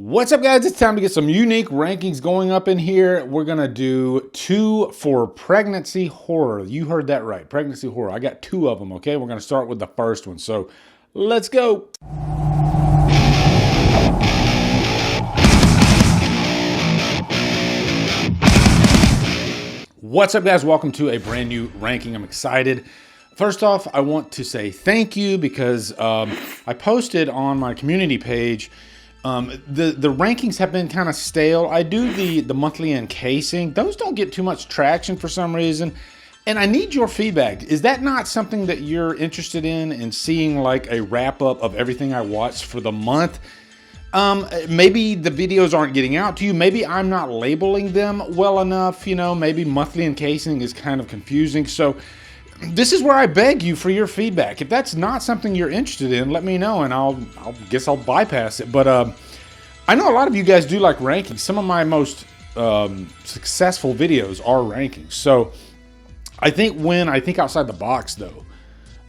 What's up, guys? It's time to get some unique rankings going up in here. We're gonna do 2 for pregnancy horror. You heard that right, pregnancy horror. I got 2 of them, okay? We're gonna start with the first one, so let's go. What's up, guys? Welcome to a brand new ranking. I'm excited. First off, I want to say thank you because I posted on my community page. The rankings have been kind of stale. I do the monthly encasing. Those don't get too much traction for some reason. And I need your feedback. Is that not something that you're interested in seeing, like a wrap up of everything I watched for the month? Maybe the videos aren't getting out to you. Maybe I'm not labeling them well enough. You know, maybe monthly encasing is kind of confusing. So this is where I beg you for your feedback. If that's not something you're interested in, let me know and I'll guess I'll bypass it. But I know a lot of you guys do like rankings. Some of my most successful videos are rankings. So I think when I think outside the box though,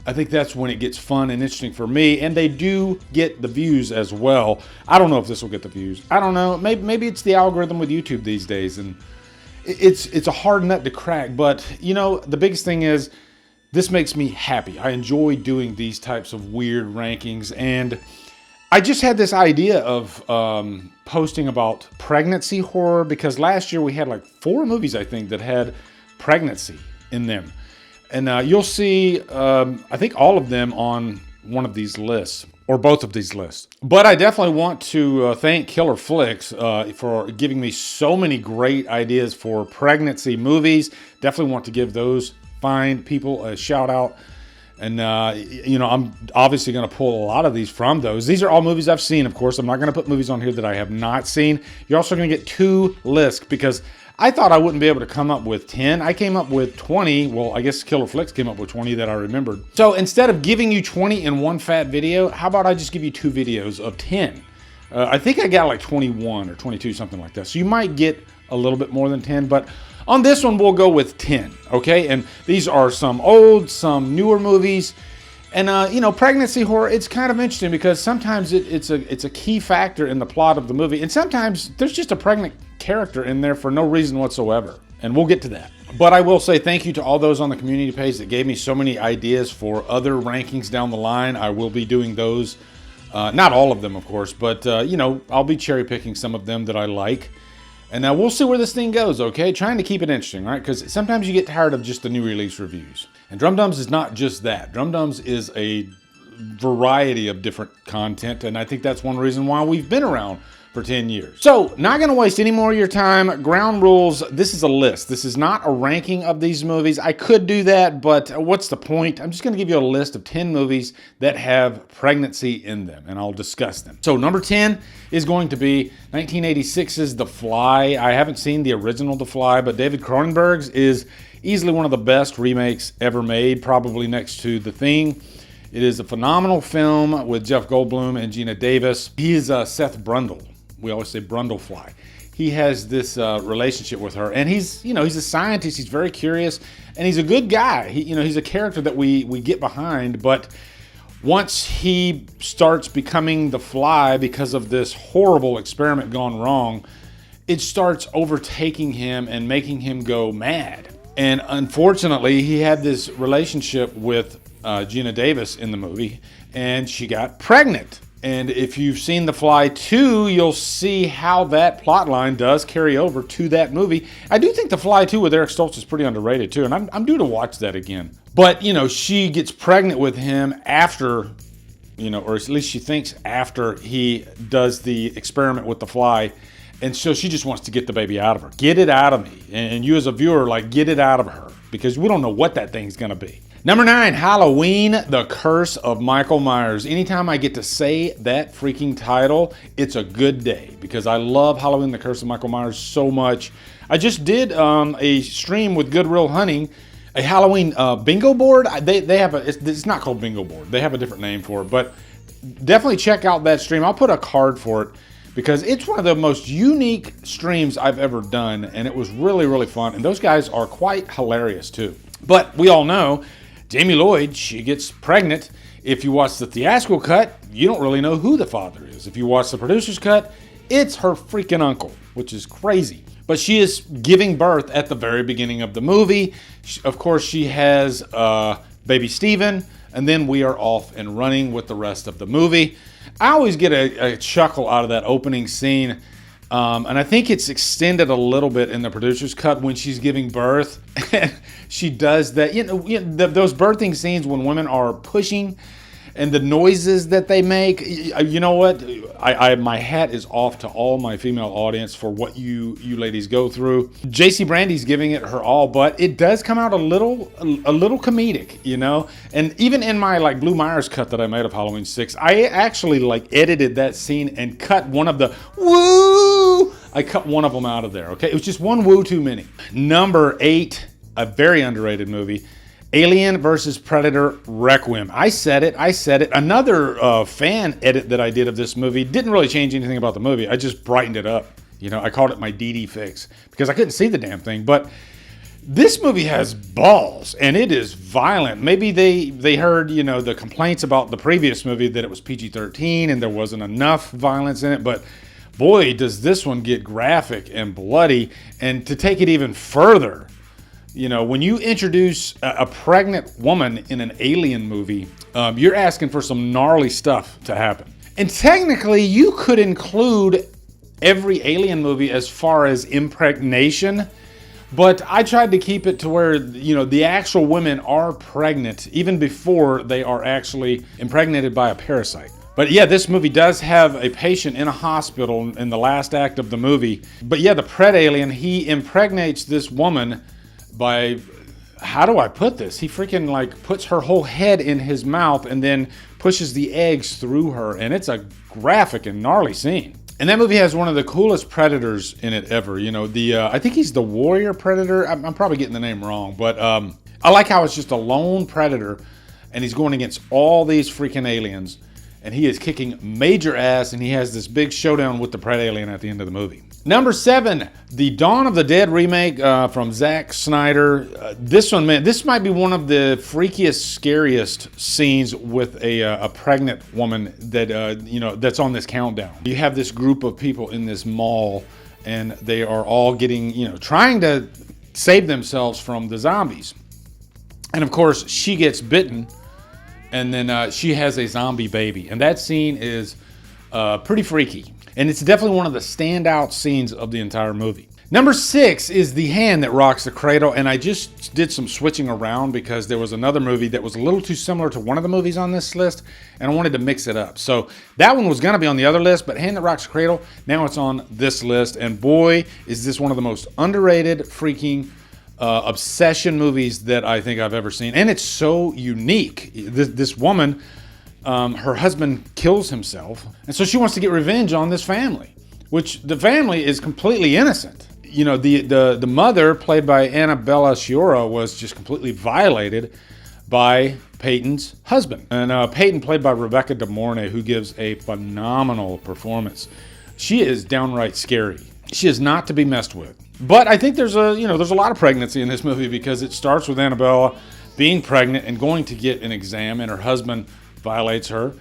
I think that's when it gets fun and interesting for me, and they do get the views as well. I don't know if this will get the views. I don't know. Maybe it's the algorithm with YouTube these days, and it's a hard nut to crack. But you know, the biggest thing is this makes me happy. I enjoy doing these types of weird rankings, and I just had this idea of posting about pregnancy horror because last year we had like 4 movies, I think, that had pregnancy in them. And you'll see, I think, all of them on one of these lists, or both of these lists. But I definitely want to thank Killer Flicks for giving me so many great ideas for pregnancy movies. Definitely want to give those fine people a shout out. And, you know, I'm obviously going to pull a lot of these from those. These are all movies I've seen, of course. I'm not going to put movies on here that I have not seen. You're also going to get 2 lists because I thought I wouldn't be able to come up with 10. I came up with 20. Well, I guess Killer Flicks came up with 20 that I remembered. So instead of giving you 20 in one fat video, how about I just give you 2 videos of 10? I think I got like 21 or 22, something like that. So you might get a little bit more than 10, but on this one, we'll go with 10, okay? And these are some old, some newer movies. And, you know, pregnancy horror, it's kind of interesting because sometimes it's a key factor in the plot of the movie. And sometimes there's just a pregnant character in there for no reason whatsoever. And we'll get to that. But I will say thank you to all those on the community page that gave me so many ideas for other rankings down the line. I will be doing those. Not all of them, of course, but, you know, I'll be cherry picking some of them that I like. And now we'll see where this thing goes, okay? Trying to keep it interesting, right? Because sometimes you get tired of just the new release reviews. And Drumdums is not just that. Drumdums is a variety of different content, and I think that's one reason why we've been around for 10 years. So, not gonna waste any more of your time. Ground rules, this is a list. This is not a ranking of these movies. I could do that, but what's the point? I'm just gonna give you a list of 10 movies that have pregnancy in them, and I'll discuss them. So, number 10 is going to be 1986's The Fly. I haven't seen the original The Fly, but David Cronenberg's is easily one of the best remakes ever made, probably next to The Thing. It is a phenomenal film with Jeff Goldblum and Gina Davis. He is Seth Brundle. We always say Brundlefly. He has this relationship with her, and he's a scientist. He's very curious, and he's a good guy. He's a character that we get behind. But once he starts becoming the Fly because of this horrible experiment gone wrong, it starts overtaking him and making him go mad. And unfortunately, he had this relationship with Gina Davis in the movie, and she got pregnant. And if you've seen The Fly 2, you'll see how that plot line does carry over to that movie. I do think The Fly 2 with Eric Stoltz is pretty underrated too, and I'm due to watch that again. But, you know, she gets pregnant with him after, you know, or at least she thinks after he does the experiment with the fly. And so she just wants to get the baby out of her. Get it out of me. And you as a viewer, like, get it out of her because we don't know what that thing's gonna be. Number 9, Halloween, The Curse of Michael Myers. Anytime I get to say that freaking title, it's a good day because I love Halloween, The Curse of Michael Myers so much. I just did a stream with Good Real Hunting, a Halloween bingo board. They have it's not called bingo board. They have a different name for it, but definitely check out that stream. I'll put a card for it because it's one of the most unique streams I've ever done, and it was really, really fun. And those guys are quite hilarious too. But we all know Jamie Lloyd, she gets pregnant. If you watch the theatrical cut, you don't really know who the father is. If you watch the producer's cut, It's her freaking uncle, which is crazy. But she is giving birth at the very beginning of the movie. Of course, she has baby Steven, and then we are off and running with the rest of the movie. I always get a chuckle out of that opening scene. And I think it's extended a little bit in the producer's cut when she's giving birth. She does that. Those birthing scenes when women are pushing and the noises that they make. You know what? My hat is off to all my female audience for what you ladies go through. JC Brandy's giving it her all, but it does come out a little comedic, you know. And even in my like Blue Myers cut that I made of Halloween 6, I actually like edited that scene and cut one of the woo. I cut one of them out of there. Okay, it was just one woo too many. Number 8, a very underrated movie. Alien vs. Predator Requiem. I said it. Another fan edit that I did of this movie didn't really change anything about the movie. I just brightened it up. You know, I called it my DD fix because I couldn't see the damn thing. But this movie has balls and it is violent. Maybe they heard, you know, the complaints about the previous movie that it was PG-13 and there wasn't enough violence in it. But boy, does this one get graphic and bloody. And to take it even further, you know, when you introduce a pregnant woman in an alien movie, you're asking for some gnarly stuff to happen. And technically, you could include every alien movie as far as impregnation, but I tried to keep it to where, you know, the actual women are pregnant even before they are actually impregnated by a parasite. But yeah, this movie does have a patient in a hospital in the last act of the movie. But yeah, the pred alien, he impregnates this woman by, how do I put this? He freaking like puts her whole head in his mouth and then pushes the eggs through her. And it's a graphic and gnarly scene. And that movie has one of the coolest predators in it ever. You know, I think he's the warrior predator. I'm probably getting the name wrong, but I like how it's just a lone predator and he's going against all these freaking aliens and he is kicking major ass and he has this big showdown with the pred alien at the end of the movie. Number 7, the Dawn of the Dead remake from Zack Snyder. This one, man, this might be one of the freakiest, scariest scenes with a pregnant woman that, you know, that's on this countdown. You have this group of people in this mall and they are all getting, you know, trying to save themselves from the zombies. And of course, she gets bitten and then she has a zombie baby. And that scene is pretty freaky. And it's definitely one of the standout scenes of the entire movie. Number 6 is The Hand That Rocks the Cradle. And I just did some switching around because there was another movie that was a little too similar to one of the movies on this list. And I wanted to mix it up. So that one was going to be on the other list. But Hand That Rocks the Cradle, now it's on this list. And boy, is this one of the most underrated freaking obsession movies that I think I've ever seen. And it's so unique. This woman, her husband kills himself, and so she wants to get revenge on this family, which the family is completely innocent. You know, the mother, played by Annabella Sciorra, was just completely violated by Peyton's husband. And Peyton, played by Rebecca De Mornay, who gives a phenomenal performance. She is downright scary. She is not to be messed with. But I think there's a lot of pregnancy in this movie because it starts with Annabella being pregnant and going to get an exam, and her husband violates her.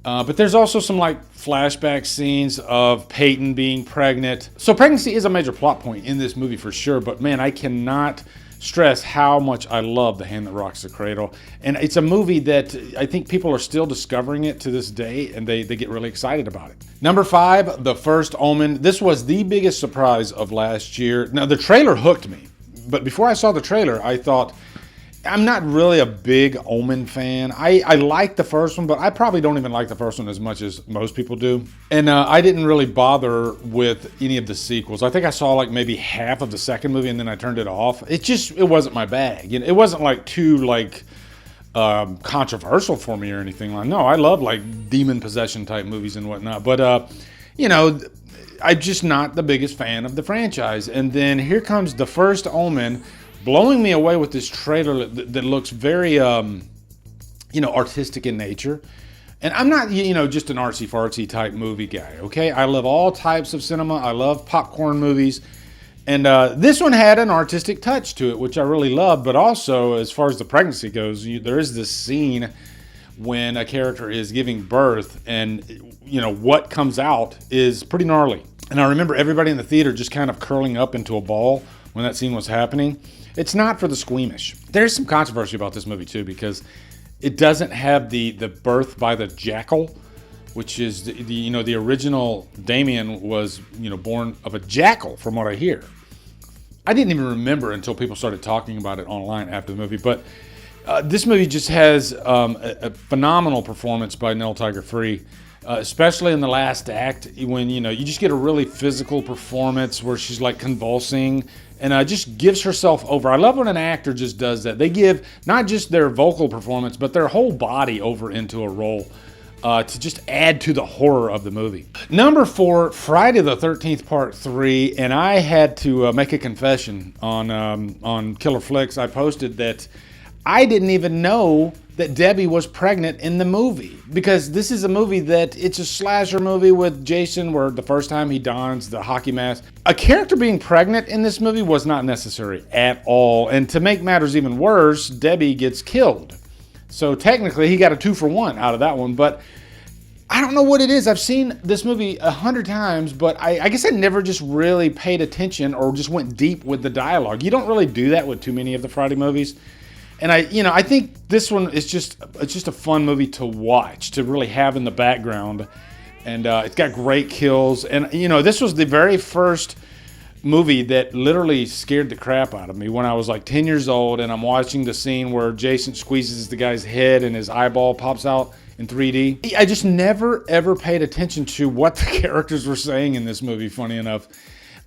But there's also some like flashback scenes of Peyton being pregnant. So pregnancy is a major plot point in this movie for sure. But man, I cannot stress how much I love The Hand That Rocks the Cradle. And it's a movie that I think people are still discovering it to this day, and they get really excited about it. Number 5, The First Omen. This was the biggest surprise of last year. Now, the trailer hooked me. But before I saw the trailer, I thought, I'm not really a big Omen fan. I like the first one, but I probably don't even like the first one as much as most people do. And I didn't really bother with any of the sequels. I think I saw like maybe half of the second movie and then I turned it off. It wasn't my bag. You know, it wasn't like too like controversial for me or anything. Like, no, I love like demon possession type movies and whatnot. But you know, I'm just not the biggest fan of the franchise. And then here comes The First Omen, blowing me away with this trailer that looks very, you know, artistic in nature. And I'm not, you know, just an artsy-fartsy type movie guy, okay? I love all types of cinema. I love popcorn movies. And this one had an artistic touch to it, which I really love. But also, as far as the pregnancy goes, there is this scene when a character is giving birth, and what comes out is pretty gnarly. And I remember everybody in the theater just kind of curling up into a ball when that scene was happening. It's not for the squeamish. There's some controversy about this movie too, because it doesn't have the birth by the jackal, which is the original Damien was born of a jackal, from what I hear. I didn't even remember until people started talking about it online after the movie. But this movie just has a phenomenal performance by Nell Tiger Free, especially in the last act, when you just get a really physical performance where she's like convulsing and just gives herself over. I love when an actor just does that. They give not just their vocal performance, but their whole body over into a role to just add to the horror of the movie. Number 4, Friday the 13th Part 3, and I had to make a confession on Killer Flicks. I posted that I didn't even know that Debbie was pregnant in the movie, because this is a movie that it's a slasher movie with Jason, where the first time he dons the hockey mask. A character being pregnant in this movie was not necessary at all, and to make matters even worse, Debbie gets killed. So technically he got a 2-for-1 out of that one, but I don't know what it is. I've seen this movie 100 times, but I guess I never just really paid attention or just went deep with the dialogue. You don't really do that with too many of the Friday movies. And I think this one is just a fun movie to watch, to really have in the background. And it's got great kills. And this was the very first movie that literally scared the crap out of me when I was like 10 years old, and I'm watching the scene where Jason squeezes the guy's head and his eyeball pops out in 3D. I just never ever paid attention to what the characters were saying in this movie, funny enough.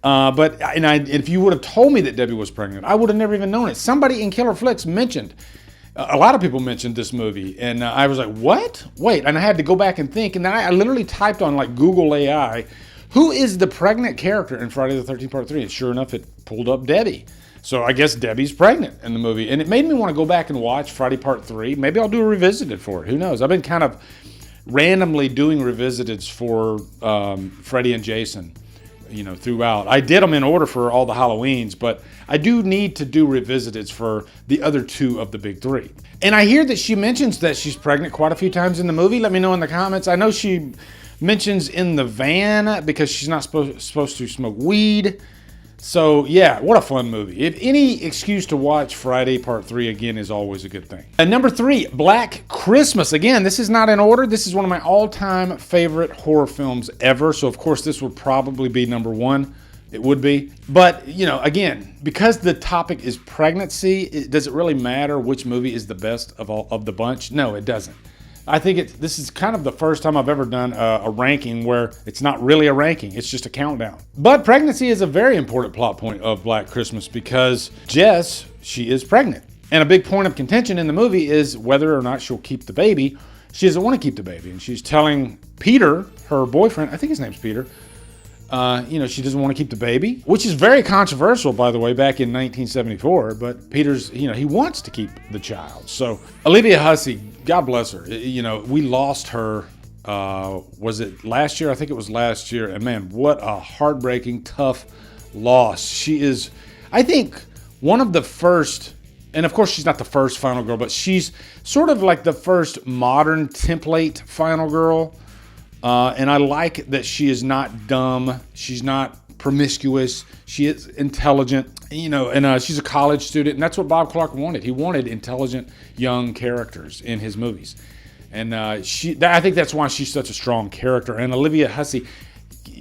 But if you would have told me that Debbie was pregnant, I would have never even known it. Somebody in Killer Flicks mentioned, a lot of people mentioned this movie, and I was like, what? Wait, and I had to go back and think, and then I literally typed on like Google AI, who is the pregnant character in Friday the 13th Part 3? And sure enough, it pulled up Debbie. So I guess Debbie's pregnant in the movie, and it made me want to go back and watch Friday Part 3. Maybe I'll do a revisited for it. Who knows? I've been kind of randomly doing revisiteds for Freddy and Jason, throughout. I did them in order for all the Halloweens, but I do need to do revisiteds for the other 2 of the big 3. And I hear that she mentions that she's pregnant quite a few times in the movie. Let me know in the comments. I know she mentions in the van because she's not supposed to smoke weed. So yeah, what a fun movie. If any excuse to watch Friday Part 3 again is always a good thing. And number 3, Black Christmas. Again, this is not in order. This is one of my all-time favorite horror films ever. So of course this would probably be number 1. It would be. But, again, because the topic is pregnancy, does it really matter which movie is the best of the bunch? No, it doesn't. I think this is kind of the first time I've ever done a ranking where it's not really a ranking, it's just a countdown. But pregnancy is a very important plot point of Black Christmas, because Jess, she is pregnant. And a big point of contention in the movie is whether or not she'll keep the baby. She doesn't want to keep the baby, and she's telling Peter, her boyfriend, I think his name's Peter, she doesn't want to keep the baby, which is very controversial, by the way, back in 1974. But Peter's, he wants to keep the child. So Olivia Hussey, God bless her. We lost her. Was it last year? I think it was last year. And man, what a heartbreaking, tough loss. She is, I think, one of the first. And of course, she's not the first final girl, but she's sort of like the first modern template final girl. And I like that she is not dumb. She's not promiscuous. She is intelligent, and she's a college student. And that's what Bob Clark wanted. He wanted intelligent young characters in his movies. And I think that's why she's such a strong character. And Olivia Hussey,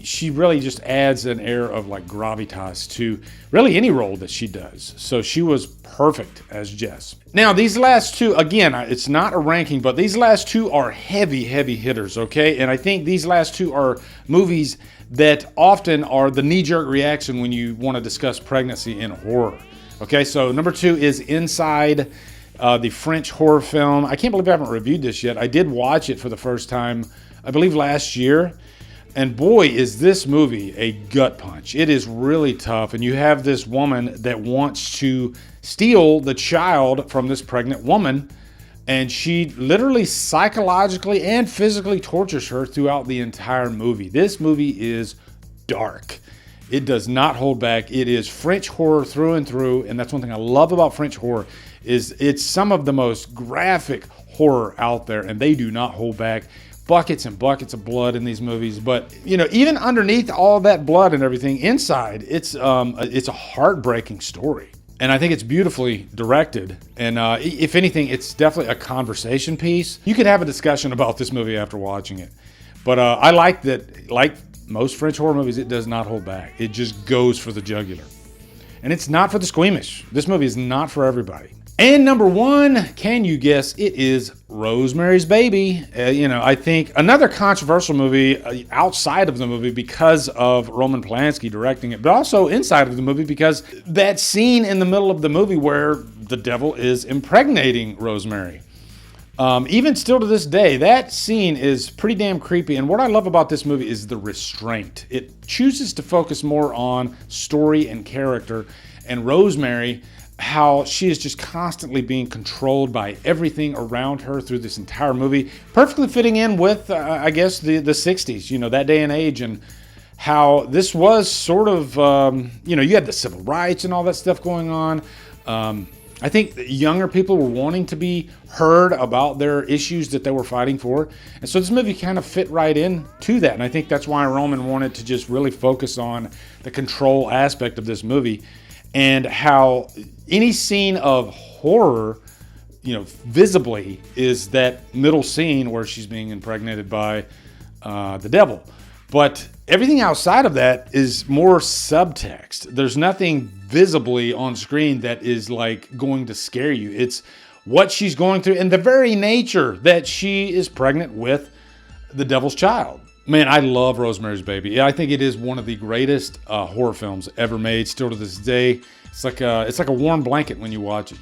she really just adds an air of like gravitas to really any role that she does. So she was perfect as Jess. Now these last 2, again, it's not a ranking, but these last 2 are heavy hitters, okay? And I think these last 2 are movies that often are the knee-jerk reaction when you want to discuss pregnancy in horror. Okay, so number 2 is Inside, the French horror film. I can't believe I haven't reviewed this yet. I did watch it for the first time, I believe last year. And boy, is this movie a gut punch. It is really tough. And you have this woman that wants to steal the child from this pregnant woman. And she literally psychologically and physically tortures her throughout the entire movie. This movie is dark. It does not hold back. It is French horror through and through. And that's one thing I love about French horror is it's some of the most graphic, horror out there, and they do not hold back. Buckets and buckets of blood in these movies, but even underneath all that blood and everything, inside it's a heartbreaking story, and I think it's beautifully directed. And if anything, it's definitely a conversation piece. You could have a discussion about this movie after watching it, but I like that. Like most French horror movies, it does not hold back. It just goes for the jugular, and it's not for the squeamish. This movie is not for everybody. And number one, can you guess? It is Rosemary's Baby. I think another controversial movie outside of the movie because of Roman Polanski directing it, but also inside of the movie because that scene in the middle of the movie where the devil is impregnating Rosemary. Even still to this day, that scene is pretty damn creepy. And what I love about this movie is the restraint. It chooses to focus more on story and character, and Rosemary, how she is just constantly being controlled by everything around her through this entire movie, perfectly fitting in with, I guess, the 60s, that day and age, and how this was sort of, you had the civil rights and all that stuff going on. I think younger people were wanting to be heard about their issues that they were fighting for. And so this movie kind of fit right into that. And I think that's why Roman wanted to just really focus on the control aspect of this movie, and how any scene of horror, visibly is that middle scene where she's being impregnated by the devil. But everything outside of that is more subtext. There's nothing visibly on screen that is like going to scare you. It's what she's going through and the very nature that she is pregnant with the devil's child. Man, I love Rosemary's Baby. I think it is one of the greatest horror films ever made, still to this day. It's like a warm blanket when you watch it,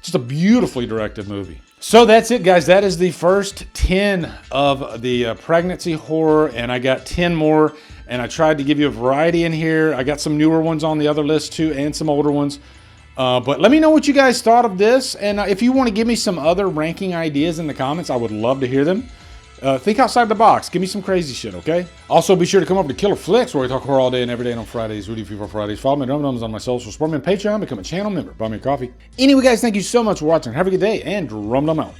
Just a beautifully directed movie. So that's it, guys. That is the first 10 of the pregnancy horror, and I got 10 more, and I tried to give you a variety in here. I got some newer ones on the other list too, and some older ones. But let me know what you guys thought of this, and if you want to give me some other ranking ideas in the comments, I would love to hear them. Think outside the box. Give me some crazy shit, okay? Also, be sure to come over to Killer Flicks, where we talk horror all day and every day, and on Fridays, Rudy Fever Fridays. Follow me, Drumdums, on my social. Support me on Patreon. Become a channel member. Buy me a coffee. Anyway, guys, thank you so much for watching. Have a good day, and Drumdum out.